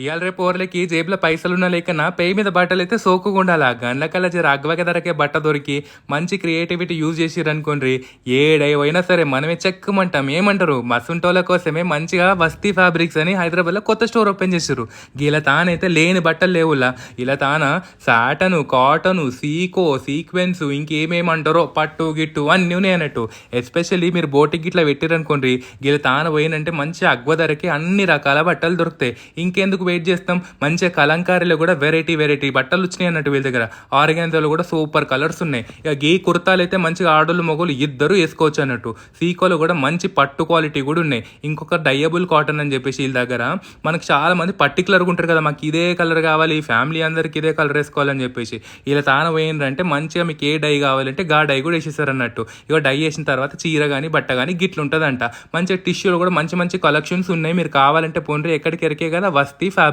ఇయాల రేపు ఓర్లకి జేబులో పైసలున్నా లేకన్నా పెయి మీద బట్టలైతే సోకుగుండాల. గండ్లకల్లా జర అగ్గవక ధరకే బట్ట దొరికి మంచి క్రియేటివిటీ యూజ్ చేసిర్రనుకోండ్రి ఏడైపోయినా సరే మనమే చెక్కుమంటాం. ఏమంటారు మసుంటోళ్ళ కోసమే మంచిగా వస్తీ ఫ్యాబ్రిక్స్ అని హైదరాబాద్లో కొత్త స్టోర్ ఓపెన్ చేసిర్రు. గీల తానైతే లేని బట్టలు లేవులా. ఇలా తాన సాటను, కాటను, సీకో, సీక్వెన్స్ ఇంకేమేమంటారో పట్టు గిట్టు అన్నీ ఉన్నాయి అన్నట్టు. ఎస్పెషల్లీ మీరు బోటికి గిట్లా పెట్టిరనుకోండి గీల తాన పోయినంటే మంచి అగ్వ ధరకి అన్ని రకాల బట్టలు దొరుకుతాయి. ఇంకెందుకు వెయిట్ చేస్తాం, మంచిగా కలంకారీలో కూడా వెరైటీ బట్టలు వచ్చినాయి అన్నట్టు వీళ్ళ దగ్గర. ఆర్గాన్జాలో కూడా సూపర్ కలర్స్ ఉన్నాయి. ఇక గీ కుర్తాలు అయితే మంచిగా ఆడోళ్ళు మొగోళ్ళు ఇద్దరు వేసుకోవచ్చు అన్నట్టు. సీకోలో కూడా మంచి పట్టు క్వాలిటీ కూడా ఉన్నాయి. ఇంకొక డయబుల్ కాటన్ అని చెప్పేసి వీళ్ళ దగ్గర మనకు చాలా మంది పర్టికులర్గా ఉంటారు కదా, మాకు ఇదే కలర్ కావాలి, ఫ్యామిలీ అందరికి ఇదే కలర్ వేసుకోవాలని చెప్పేసి. ఇలా తాను పోయిందంటే మంచిగా మీకు ఏ డై కావాలంటే గా డై కూడా వేసేసారు అన్నట్టు. ఇక డై వేసిన తర్వాత చీర కానీ బట్ట కానీ గిట్లు ఉంటుందంట. మంచిగా టిష్యూలో కూడా మంచి కలెక్షన్స్ ఉన్నాయి. మీరు కావాలంటే పోండ్రి ఎక్కడికి ఎరికే కదా వస్తీ ఫ్యాబ్రిక్.